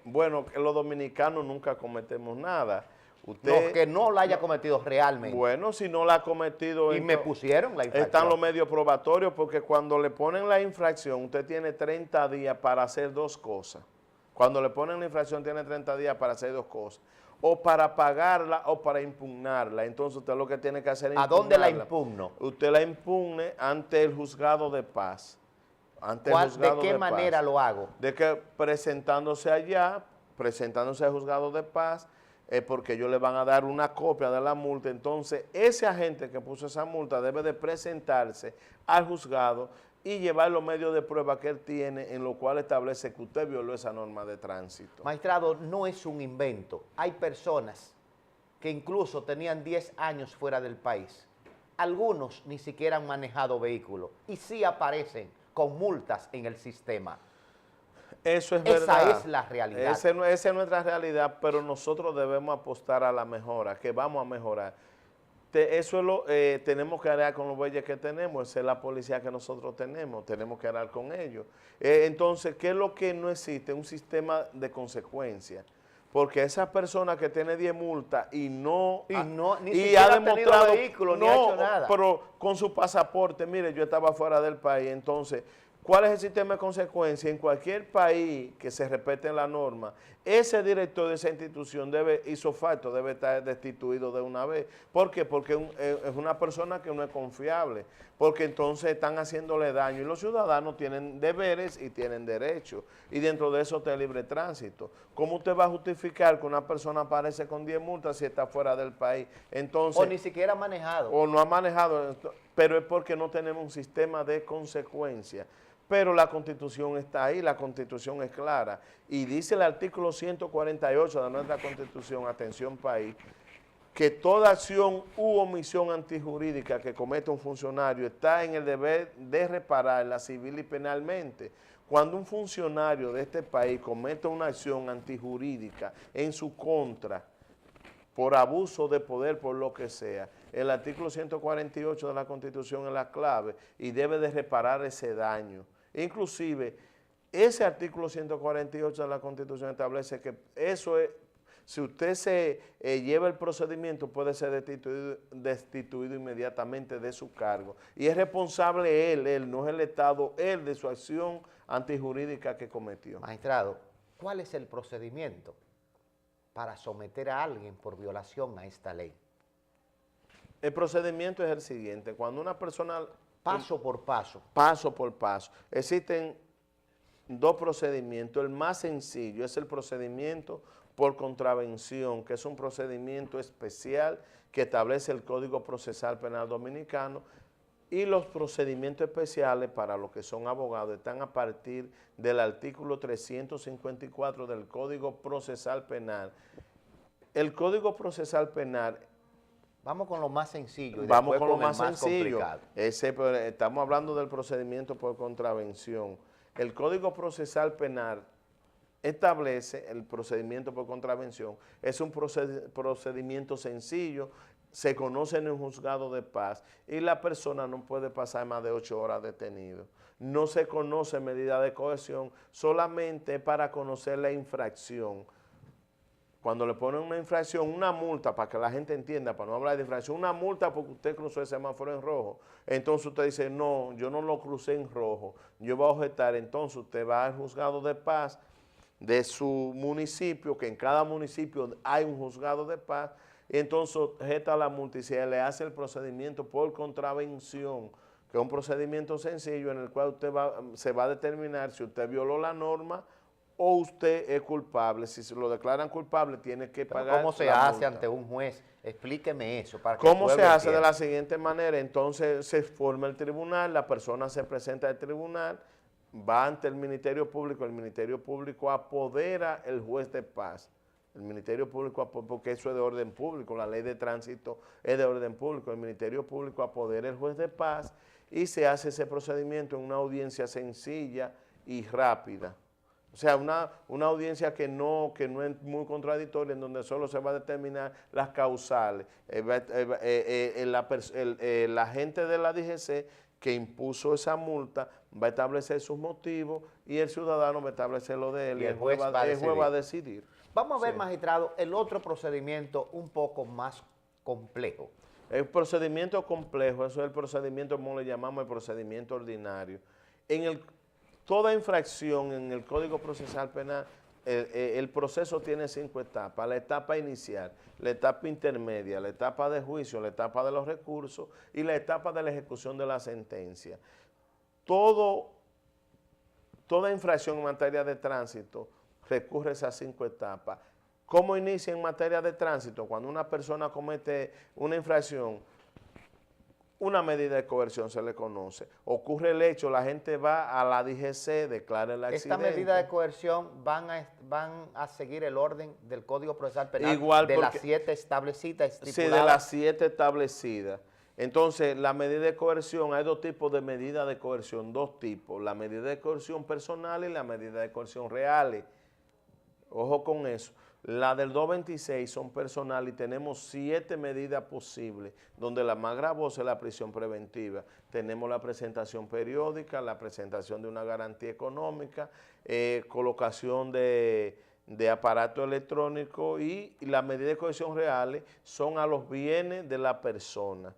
bueno, que los dominicanos nunca cometemos nada. No, que no la haya cometido realmente. Bueno, si no la ha cometido... Y me pusieron la infracción. Están los medios probatorios, porque cuando le ponen la infracción, usted tiene 30 días para hacer dos cosas. Cuando le ponen la infracción, tiene 30 días para hacer dos cosas. O para pagarla o para impugnarla. Entonces usted lo que tiene que hacer es ¿A dónde la impugno? Usted la impugne ante el juzgado de paz. ¿De qué manera lo hago? De que presentándose allá, presentándose al juzgado de paz, porque ellos le van a dar una copia de la multa. Entonces ese agente que puso esa multa debe de presentarse al juzgado y llevar los medios de prueba que él tiene, en lo cual establece que usted violó esa norma de tránsito. Magistrado, no es un invento. Hay personas que incluso tenían 10 años fuera del país. Algunos ni siquiera han manejado vehículos y sí aparecen con multas en el sistema. Eso es verdad. Esa es la realidad. Esa es nuestra realidad, pero nosotros debemos apostar a la mejora, que vamos a mejorar. Eso es lo tenemos que hablar con los bueyes que tenemos, esa es la policía que nosotros tenemos que hablar con ellos. Entonces, ¿qué es lo que no existe? Un sistema de consecuencias. Porque esa persona que tiene 10 multas y ni siquiera ha demostrado vehículo, ni ha hecho nada. Pero con su pasaporte, mire, yo estaba fuera del país, entonces, ¿cuál es el sistema de consecuencias? En cualquier país que se respete la norma, ese director de esa institución debe estar destituido de una vez. ¿Por qué? Porque es una persona que no es confiable, porque entonces están haciéndole daño y los ciudadanos tienen deberes y tienen derechos, y dentro de eso está el libre tránsito. ¿Cómo usted va a justificar que una persona aparece con 10 multas si está fuera del país? Entonces, o ni siquiera ha manejado. O no ha manejado, pero es porque no tenemos un sistema de consecuencias. Pero la Constitución está ahí, la Constitución es clara. Y dice el artículo 148 de nuestra Constitución, atención país, que toda acción u omisión antijurídica que cometa un funcionario está en el deber de repararla civil y penalmente. Cuando un funcionario de este país comete una acción antijurídica en su contra, por abuso de poder, por lo que sea, el artículo 148 de la Constitución es la clave y debe de reparar ese daño. Inclusive, ese artículo 148 de la Constitución establece que eso es, si usted se lleva el procedimiento, puede ser destituido inmediatamente de su cargo. Y es responsable él, no es el Estado, él de su acción antijurídica que cometió. Magistrado, ¿cuál es el procedimiento para someter a alguien por violación a esta ley? El procedimiento es el siguiente: cuando una persona... Paso por paso. Paso por paso. Existen dos procedimientos. El más sencillo es el procedimiento por contravención, que es un procedimiento especial que establece el Código Procesal Penal Dominicano, y los procedimientos especiales para los que son abogados están a partir del artículo 354 del Código Procesal Penal. El Código Procesal Penal... Vamos con lo más sencillo y vamos después con lo más sencillo. Complicado. Estamos hablando del procedimiento por contravención. El Código Procesal Penal establece el procedimiento por contravención. Es un procedimiento sencillo, se conoce en un juzgado de paz y la persona no puede pasar más de 8 horas detenido. No se conoce medida de coerción, solamente para conocer la infracción. Cuando le ponen una infracción, una multa, para que la gente entienda, para no hablar de infracción, una multa porque usted cruzó el semáforo en rojo. Entonces usted dice, no, yo no lo crucé en rojo, yo voy a objetar. Entonces usted va al juzgado de paz de su municipio, que en cada municipio hay un juzgado de paz, y entonces objeta la multa y se le hace el procedimiento por contravención, que es un procedimiento sencillo en el cual usted se va a determinar si usted violó la norma o usted es culpable. Si se lo declaran culpable, tiene que pagar. ¿Cómo se hace ante un juez? Explíqueme eso. Para que ¿Cómo se hace? De la siguiente manera: entonces se forma el tribunal, la persona se presenta al tribunal, va ante el Ministerio Público apodera el juez de paz El Ministerio Público, porque eso es de orden público, la ley de tránsito es de orden público, el Ministerio Público apodera el juez de paz y se hace ese procedimiento en una audiencia sencilla y rápida. O sea, una audiencia que no es muy contradictoria, en donde solo se va a determinar las causales. La gente de la DGC que impuso esa multa va a establecer sus motivos y el ciudadano va a establecer lo de él y el juez va a decidir. Vamos a ver, Sí. magistrado, el otro procedimiento un poco más complejo. El procedimiento complejo, eso es el procedimiento, como le llamamos, el procedimiento ordinario. Toda infracción en el Código Procesal Penal, el proceso tiene 5 etapas. La etapa inicial, la etapa intermedia, la etapa de juicio, la etapa de los recursos y la etapa de la ejecución de la sentencia. Toda infracción en materia de tránsito recurre a esas 5 etapas. ¿Cómo inicia en materia de tránsito? Cuando una persona comete una infracción, una medida de coerción se le conoce. Ocurre el hecho, la gente va a la DGC, declara el accidente. Esta medida de coerción van a seguir el orden del Código Procesal Penal Igual de las porque- 7 establecidas, Sí, estipuladas. de las 7 establecidas. Entonces, la medida de coerción, hay 2 tipos de medidas de coerción, 2 tipos. La medida de coerción personal y la medida de coerción reales. Ojo con eso. La del 226 son personal y tenemos 7 medidas posibles, donde la más gravosa es la prisión preventiva. Tenemos la presentación periódica, la presentación de una garantía económica, colocación de aparato electrónico y las medidas de coerción reales son a los bienes de la persona.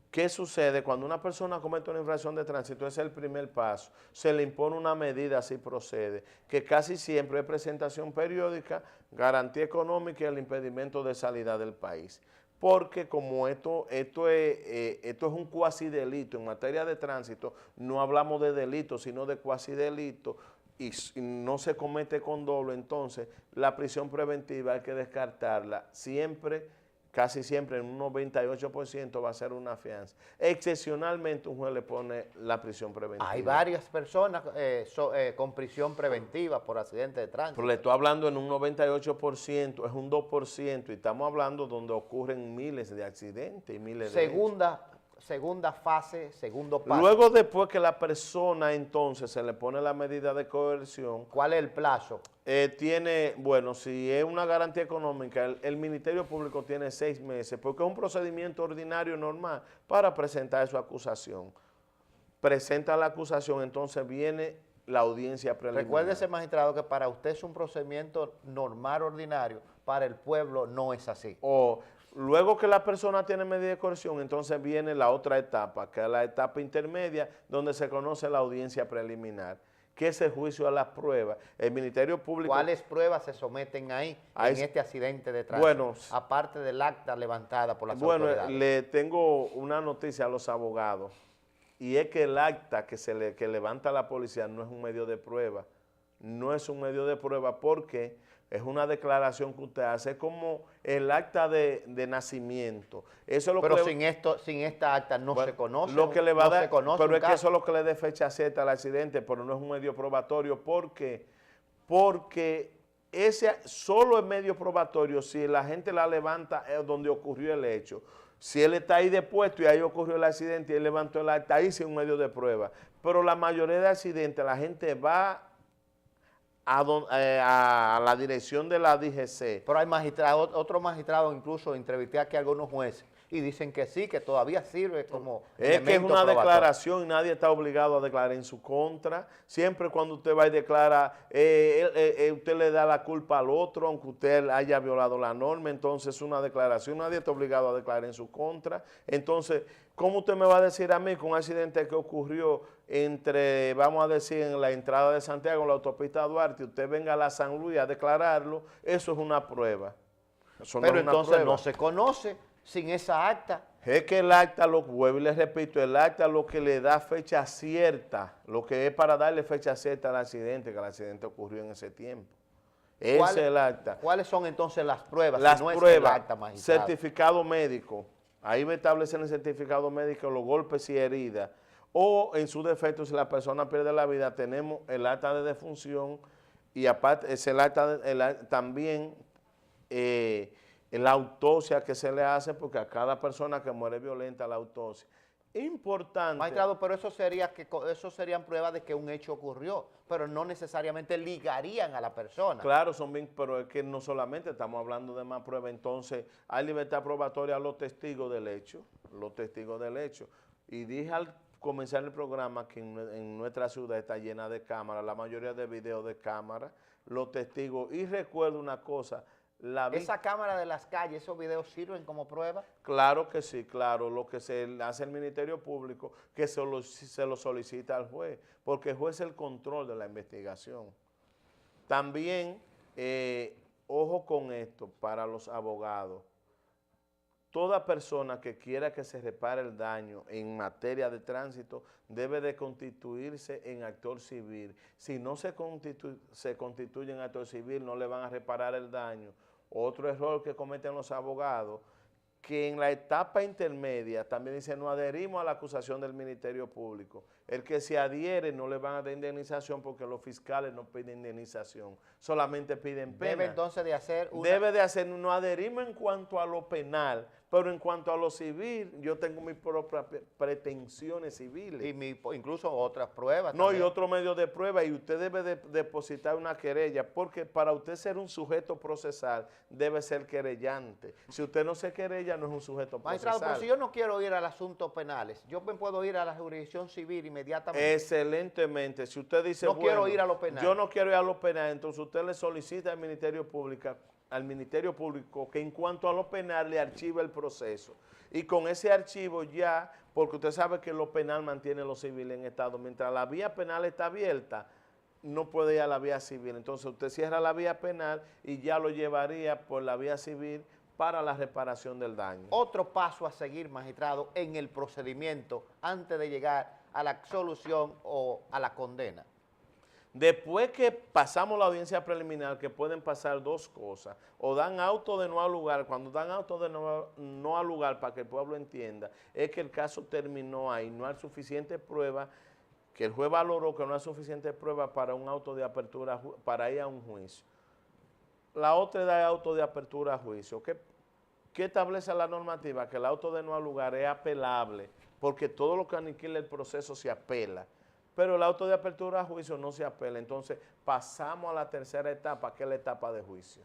¿Qué sucede? Cuando una persona comete una infracción de tránsito, ese es el primer paso, se le impone una medida, así procede, que casi siempre es presentación periódica, garantía económica y el impedimento de salida del país. Porque como esto es un cuasi delito en materia de tránsito, no hablamos de delito, sino de cuasi delito, y no se comete con dolo, entonces la prisión preventiva hay que descartarla siempre. Casi siempre en un 98% va a ser una fianza. Excepcionalmente un juez le pone la prisión preventiva. Hay varias personas con prisión preventiva por accidente de tránsito. Pero le estoy hablando en un 98%, es un 2%, y estamos hablando donde ocurren miles de accidentes y miles de hechos. Segunda fase, segundo paso. Luego, después que la persona entonces se le pone la medida de coerción, ¿Cuál es el plazo? bueno, si es una garantía económica, el Ministerio Público tiene 6 meses, porque es un procedimiento ordinario normal para presentar su acusación. Presenta la acusación, entonces viene la audiencia preliminar. Recuérdese, magistrado, que para usted es un procedimiento normal, ordinario, para el pueblo no es así. Luego que la persona tiene medida de coerción, entonces viene la otra etapa, que es la etapa intermedia, donde se conoce la audiencia preliminar, que es el juicio a las pruebas. El Ministerio Público... ¿Cuáles pruebas se someten ahí en este accidente de tránsito? Bueno, aparte del acta levantada por las autoridades. Bueno, le tengo una noticia a los abogados, y es que el acta que levanta la policía no es un medio de prueba. No es un medio de prueba porque es una declaración que usted hace, como el acta de nacimiento. Eso es lo Pero que sin esta acta no se conoce. Lo que le va a dar, pero es que caso. eso es lo que le dé fecha cierta al accidente, pero no es un medio probatorio. ¿Por qué? Porque ese solo es medio probatorio si la gente la levanta donde ocurrió el hecho. Si él está ahí depuesto y ahí ocurrió el accidente y él levantó el acta, ahí sí es un medio de prueba. Pero la mayoría de accidentes la gente va a la dirección de la DGC. Pero hay magistrados, otros magistrados, incluso entrevisté aquí a algunos jueces y dicen que sí, que todavía sirve como Es que es elemento una probatorio. declaración y nadie está obligado a declarar en su contra. Siempre cuando usted va y declara, usted le da la culpa al otro, aunque usted haya violado la norma, entonces es una declaración, nadie está obligado a declarar en su contra. Entonces, ¿cómo usted me va a decir a mí que un accidente que ocurrió entre, vamos a decir, en la entrada de Santiago, en la autopista Duarte, usted venga a la San Luis a declararlo? Eso es una prueba. Eso no Pero es una entonces prueba. no se conoce sin esa acta. Es que el acta, vuelvo y les repito, el acta lo que le da fecha cierta, lo que es para darle fecha cierta al accidente, que el accidente ocurrió en ese tiempo. Ese es el acta. ¿Cuáles son entonces las pruebas? Las si no pruebas, es el acta, magistrado? certificado médico, ahí va a establecer en el certificado médico los golpes y heridas, o en su defecto, si la persona pierde la vida, tenemos el acta de defunción y aparte es el acta también la autopsia que se le hace, porque a cada persona que muere violenta la autopsia. Importante. Magistrado, pero eso serían pruebas de que un hecho ocurrió, pero no necesariamente ligarían a la persona. Claro, son bien, pero es que no solamente estamos hablando de más pruebas, entonces hay libertad probatoria a los testigos del hecho, Y dije al comenzar el programa que en nuestra ciudad está llena de cámaras, la mayoría de videos de cámaras, los testigos, y recuerdo una cosa, ¿Esa cámara de las calles, esos videos sirven como prueba? Claro que sí, claro, lo que se hace el Ministerio Público, que se lo solicita al juez, porque el juez es el control de la investigación. También, ojo con esto, para los abogados, toda persona que quiera que se repare el daño en materia de tránsito debe de constituirse en actor civil. Si no se constituye en actor civil, no le van a reparar el daño. Otro error que cometen los abogados, que en la etapa intermedia también dice no adherimos a la acusación del Ministerio Público. El que se adhiere no le van a dar indemnización porque los fiscales no piden indemnización, solamente piden pena. Debe entonces de hacer no adherimos en cuanto a lo penal, pero en cuanto a lo civil, yo tengo mis propias pretensiones civiles. Y incluso otras pruebas. No, también. y otro medio de prueba, y usted debe de depositar una querella, porque para usted ser un sujeto procesal, debe ser querellante. Si usted no se querella, no es un sujeto procesal. Magistrado, pero si yo no quiero ir al asunto penales, yo me puedo ir a la jurisdicción civil inmediatamente. Excelentemente. Si usted dice, no quiero ir a lo penal. Yo no quiero ir a lo penal, entonces usted le solicita al Ministerio Público que en cuanto a lo penal le archive el proceso. Y con ese archivo ya, porque usted sabe que lo penal mantiene lo civil en estado, mientras la vía penal está abierta, no puede ir a la vía civil. Entonces usted cierra la vía penal y ya lo llevaría por la vía civil para la reparación del daño. Otro paso a seguir, magistrado, en el procedimiento antes de llegar a la absolución o a la condena. Después que pasamos la audiencia preliminar, que pueden pasar dos cosas, o dan auto de no al lugar. Cuando dan auto de no al lugar, para que el pueblo entienda, es que el caso terminó ahí, no hay suficiente prueba, que el juez valoró que no hay suficiente prueba para un auto de apertura, para ir a un juicio. La otra es dar auto de apertura a juicio. ¿Qué establece la normativa? Que el auto de no al lugar es apelable, porque todo lo que aniquila el proceso se apela. Pero el auto de apertura a juicio no se apela. Entonces, pasamos a la tercera etapa, que es la etapa de juicio.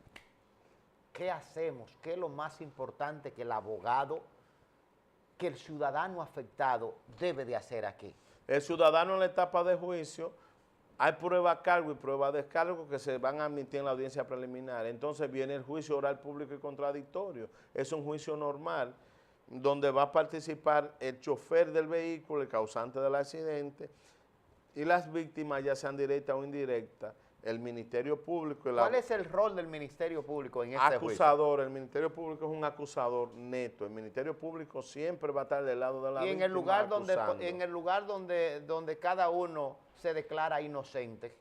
¿Qué hacemos? ¿Qué es lo más importante que el abogado, que el ciudadano afectado debe de hacer aquí? El ciudadano en la etapa de juicio, hay prueba a cargo y prueba a descargo que se van a admitir en la audiencia preliminar. Entonces viene el juicio oral público y contradictorio. Es un juicio normal, donde va a participar el chofer del vehículo, el causante del accidente, y las víctimas, ya sean directas o indirectas, el Ministerio Público. ¿Cuál es el rol del Ministerio Público en este acusador, juicio? El Ministerio Público es un acusador neto. El Ministerio Público siempre va a estar del lado de la víctima. Y en el lugar donde cada uno se declara inocente.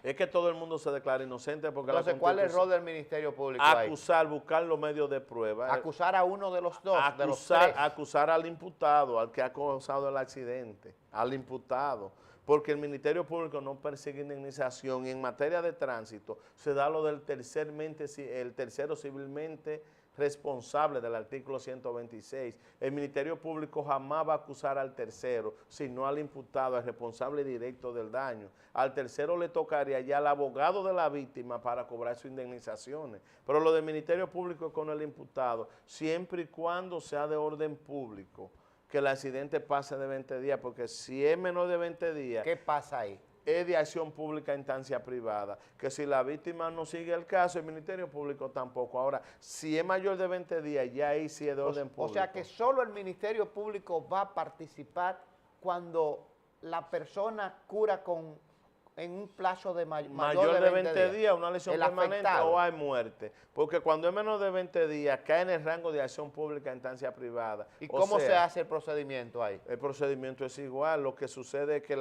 Es que todo el mundo se declara inocente porque entonces, ¿cuál es el rol del Ministerio Público acusar, ahí? Buscar los medios de prueba. Acusar a uno de los dos, de los tres. Acusar al imputado, al que ha causado el accidente, al imputado. Porque el Ministerio Público no persigue indemnización y en materia de tránsito se da lo del tercero civilmente responsable del artículo 126. El Ministerio Público jamás va a acusar al tercero, sino al imputado, al responsable directo del daño. Al tercero le tocaría ya al abogado de la víctima para cobrar sus indemnizaciones. Pero lo del Ministerio Público es con el imputado, siempre y cuando sea de orden público, que el accidente pase de 20 días, porque si es menor de 20 días... ¿Qué pasa ahí? Es de acción pública en instancia privada, que si la víctima no sigue el caso, el Ministerio Público tampoco. Ahora, si es mayor de 20 días, ya ahí sí es de orden público. O sea que solo el Ministerio Público va a participar cuando la persona cura en un plazo de mayor de 20 días, una lesión permanente o hay muerte. Porque cuando es menos de 20 días, cae en el rango de acción pública en instancia privada. ¿Y cómo se hace el procedimiento ahí? El procedimiento es igual. Lo que sucede es que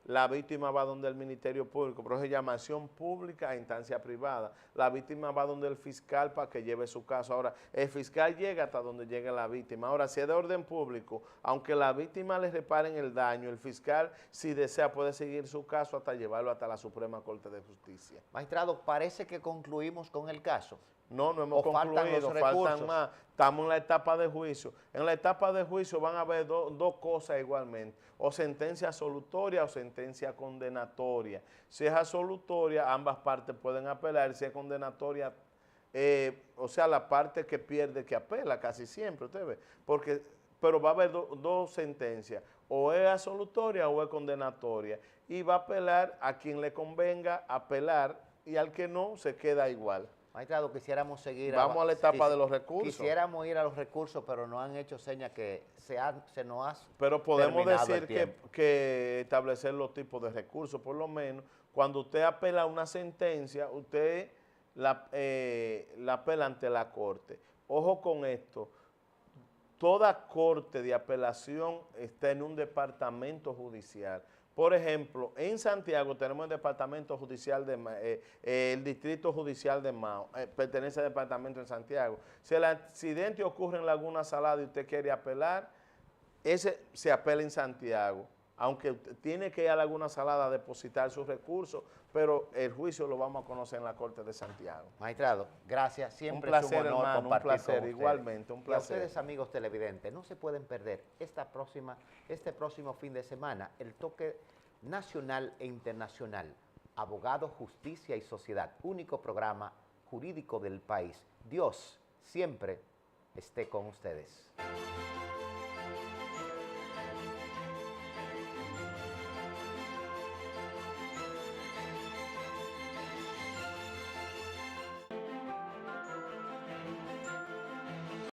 la víctima va donde el Ministerio Público, pero se llama acción pública a instancia privada. La víctima va donde el fiscal para que lleve su caso. Ahora, el fiscal llega hasta donde llegue la víctima. Ahora, si es de orden público, aunque la víctima le reparen el daño, el fiscal, si desea, puede seguir su caso hasta llevarlo llevarlo hasta la Suprema Corte de Justicia. Magistrado, parece que concluimos con el caso. No hemos faltan concluido, los faltan recursos. más. Estamos en la etapa de juicio. En la etapa de juicio van a haber dos cosas igualmente, o sentencia absolutoria o sentencia condenatoria. Si es absolutoria, ambas partes pueden apelar. Si es condenatoria, o sea, la parte que pierde que apela casi siempre, usted ve, pero va a haber dos sentencias, o es absolutoria o es condenatoria, y va a apelar a quien le convenga apelar, y al que no, se queda igual. Magistrado, quisiéramos seguir. Vamos a la etapa de los recursos. Quisiéramos ir a los recursos, pero nos han hecho señas que se nos ha Pero podemos terminado el decir tiempo. que establecer los tipos de recursos, por lo menos, cuando usted apela a una sentencia, usted la apela ante la Corte. Ojo con esto, toda corte de apelación está en un departamento judicial. Por ejemplo, en Santiago tenemos el departamento judicial el distrito judicial de Mao, pertenece al departamento en Santiago. Si el accidente ocurre en Laguna Salada y usted quiere apelar, ese se apela en Santiago, aunque tiene que ir a Laguna Salada a depositar sus recursos, pero el juicio lo vamos a conocer en la Corte de Santiago. Magistrado, gracias. Siempre Un placer, es un honor hermano, compartir un placer, con ustedes. igualmente, un placer. Y a ustedes, amigos televidentes, no se pueden perder este próximo fin de semana el toque nacional e internacional, Abogado, Justicia y Sociedad, único programa jurídico del país. Dios siempre esté con ustedes.